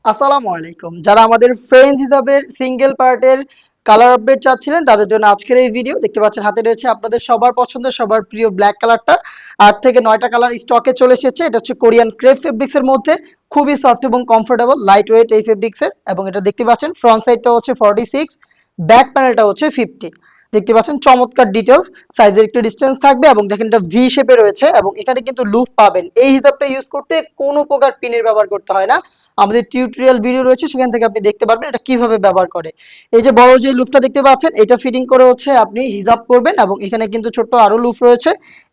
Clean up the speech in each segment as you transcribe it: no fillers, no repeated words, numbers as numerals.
আসসালামু আলাইকুম। যারা আমাদের ফ্রেন্ডস হিসাবের সিঙ্গেল পার্টের কালার আপডেট চাচ্ছিলেন তাদের জন্য আজকের এই ভিডিও। দেখতে পাচ্ছেন হাতে রয়েছে আপনাদের সবার পছন্দের সবার প্রিয় ব্ল্যাক কালারটা। ৮ থেকে ৯টা কালার স্টকে চলে এসেছে। এটা হচ্ছে কোরিয়ান ক্রেপ ফেব্রিক্স এর মধ্যে খুবই সফট এবং কমফোর্টেবল লাইট ওয়েট এই ফেব্রিক্স এর, এবং এটা দেখতে পাচ্ছেন ফ্রন্ট সাইডটা হচ্ছে 46, ব্যাক প্যানেলটা হচ্ছে 50। দেখতে পাচ্ছেন চমৎকার ডিটেলস, সাইজের একটু ডিসটেন্স থাকবে এবং দেখেন এটা ভি শেপে রয়েছে এবং এখানে কিন্তু লুপ পাবেন। এই হিসাবটা ইউজ করতে কোনো প্রকার পিনের ব্যবহার করতে হয় না। আমাদের টিউটোরিয়াল ভিডিও রয়েছে, সেখান থেকে আপনি দেখতে পারবেন এটা কিভাবে ব্যবহার করে। এই যে বড় যে লুপটা দেখতে পাচ্ছেন এটা ফিটিং করে হচ্ছে আপনি হিজাব করবেন এবং এখানে কিন্তু ছোট্ট আরো লুপ রয়েছে।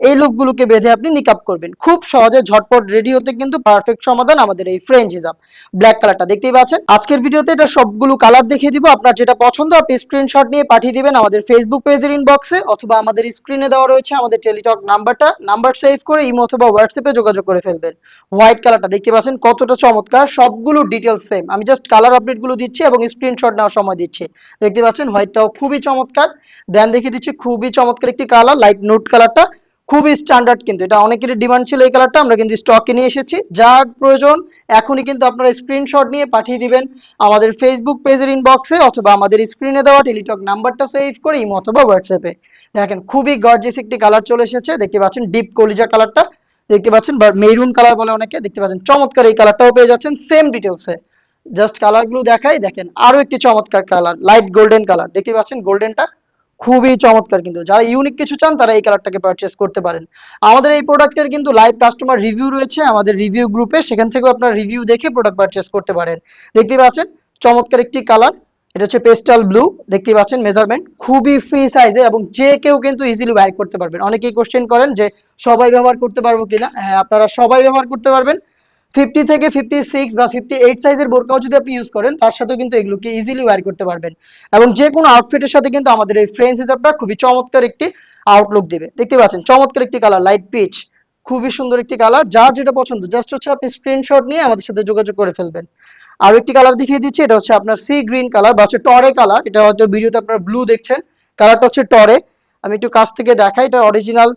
এই লুপগুলোকে বেঁধে আপনি নিকাব করবেন। খুব সহজে ঝটপট রেডি হতে কিন্তু পারফেক্ট সমাধান আমাদের এই ফ্রেঞ্চ হিজাব। ব্ল্যাক কালারটা দেখতেই পাচ্ছেন। আজকের ভিডিওতে এটা সবগুলো কালার দেখিয়ে দিব। আপনার যেটা পছন্দ আপনি স্ক্রিনশট নিয়ে পাঠিয়ে দিবেন আমাদের ফেসবুক পেজের ইনবক্সে, অথবা আমাদের স্ক্রিনে দেওয়া রয়েছে আমাদের টেলিটক নাম্বারটা, নাম্বার সেভ করে ইমো অথবা হোয়াটসঅ্যাপে যোগাযোগ করে ফেলবেন। হোয়াইট কালারটা দেখতে পাচ্ছেন কতটা চমৎকার, সবগুলো ডিটেলস সেম। আমি জাস্ট কালার আপডেট গুলো দিচ্ছি এবং স্ক্রিনশট নেওয়ার সময় দিচ্ছি। দেখতে পাচ্ছেন হোয়াইটটাও খুবই চমৎকার। দেন দেখিয়ে দিচ্ছি খুবই চমৎকার একটি কালার লাইট নোট কালারটা, খুবই স্ট্যান্ডার্ড, কিন্তু এটা অনেকেরই ডিমান্ড ছিল এই কালারটা, আমরা কিন্তু স্টকে নিয়ে এসেছি। যার প্রয়োজন এখনই কিন্তু আপনারা স্ক্রিনশট নিয়ে পাঠিয়ে দিবেন আমাদের ফেসবুক পেজের ইনবক্সে, অথবা আমাদের স্ক্রিনে দেওয়া টেলিটক নাম্বারটা সেভ করে ইমো অথবা হোয়াটসঅ্যাপে। দেখেন খুবই গর্জিয়াস একটি কালার চলে এসেছে। দেখতে পাচ্ছেন ডিপ কলিজা কালারটা দেখতে পাচ্ছেন, বা মেরুন কালার বলে অনেকে। দেখতে পাচ্ছেন চমৎকার এই কালারটাও পেয়ে যাচ্ছেন সেম ডিটেলসে। জাস্ট কালার গুলো দেখাই, দেখেন আরো একটি চমৎকার কালার লাইট গোল্ডেন কালার দেখতে পাচ্ছেন। গোল্ডেনটা খুবই চমৎকার, কিন্তু যারা ইউনিক কিছু চান তারা এই কালারটাকে পারচেস করতে পারেন। আমাদের এই প্রোডাক্টের কিন্তু লাইভ কাস্টমার রিভিউ রয়েছে আমাদের রিভিউ গ্রুপে, সেখান থেকেও আপনার রিভিউ দেখে প্রোডাক্ট পারচেস করতে পারেন। দেখতে পাচ্ছেন চমৎকার একটি কালার, এটা হচ্ছে পেস্টাল ব্লু। দেখতে পাচ্ছেন মেজারমেন্ট খুবই ফ্রি সাইজের এবং যে কেউ কিন্তু ইজিলি বাইর করতে পারবেন। অনেকেই কোশ্চেন করেন যে সবাই ব্যবহার করতে পারবো কিনা। হ্যাঁ, আপনারা সবাই ব্যবহার করতে পারবেন। 50 থেকে 56 বা 58 সাইজের বোরকাও যদি আপনি ইউজ করেন তার সাথেও কিন্তু এগুলোকে ইজিলি ওয়্যার করতে পারবেন, এবং যে কোনো আউটফিটের সাথে কিন্তু আমাদের এই ফ্রেঞ্চ হিজাবটা খুবই চমৎকার একটি আউটলুক দিবে। দেখতে পাচ্ছেন চমৎকার একটি কালার লাইট পিচ, খুবই সুন্দর একটি কালার। যার যেটা পছন্দ জাস্ট হচ্ছে আপনি স্ক্রিনশট নিয়ে আমাদের সাথে যোগাযোগ করে ফেলবেন। আরো একটি কালার দেখিয়ে দিচ্ছি, এটা হচ্ছে আপনার সি গ্রিন কালার বা হচ্ছে টরে কালার। এটা হয়তো ভিডিওতে আপনারা ব্লু দেখছেন, কালারটা হচ্ছে টরে। আমি একটু কাছ থেকে দেখাই, এটা অরিজিনাল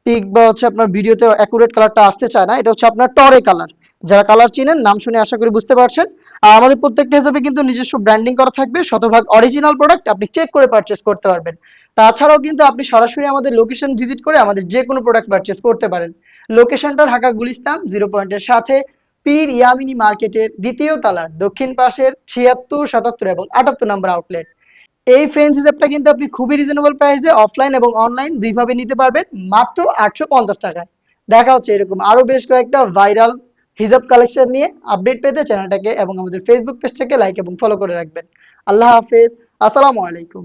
পিক বা হচ্ছে আপনার ভিডিওতে অ্যাকুরেট কালারটা আসতে চায় না। এটা হচ্ছে আপনার টরে কালার। যারা কালার চিনেন নাম শুনে আশা করি বুঝতে পারছেন। আর আমাদের প্রত্যেকটা হিসাবে কিন্তু নিজস্ব ব্র্যান্ডিং করা থাকবে, শতভাগ অরিজিনাল প্রোডাক্ট, আপনি চেক করে পারচেস করতে পারবেন। তাছাড়াও কিন্তু আপনি সরাসরি আমাদের লোকেশন ভিজিট করে আমাদের যে কোনো প্রোডাক্ট পারচেস করতে পারেন। লোকেশনটা ঢাকা গুলিস্তান 0 পয়েন্টের সাথে পীর ইয়ামিনী মার্কেটের দ্বিতীয় তলার দক্ষিণ পাশের 76, 77 এবং 78 নম্বর আউটলেট। এই ফ্রেঞ্চ হিসাবটা কিন্তু আপনি খুবই রিজনেবল প্রাইসে অফলাইন এবং অনলাইন দুইভাবে নিতে পারবেন মাত্র 850 টাকায়। দেখা হচ্ছে এরকম আরো বেশ কয়েকটা ভাইরাল হিজাব কালেকশন নিয়ে। আপডেট পেতে চ্যানেলটাকে এবং আমাদের ফেসবুক পেজটাকে লাইক এবং ফলো করে রাখবেন। আল্লাহ হাফেজ, আসসালামু আলাইকুম।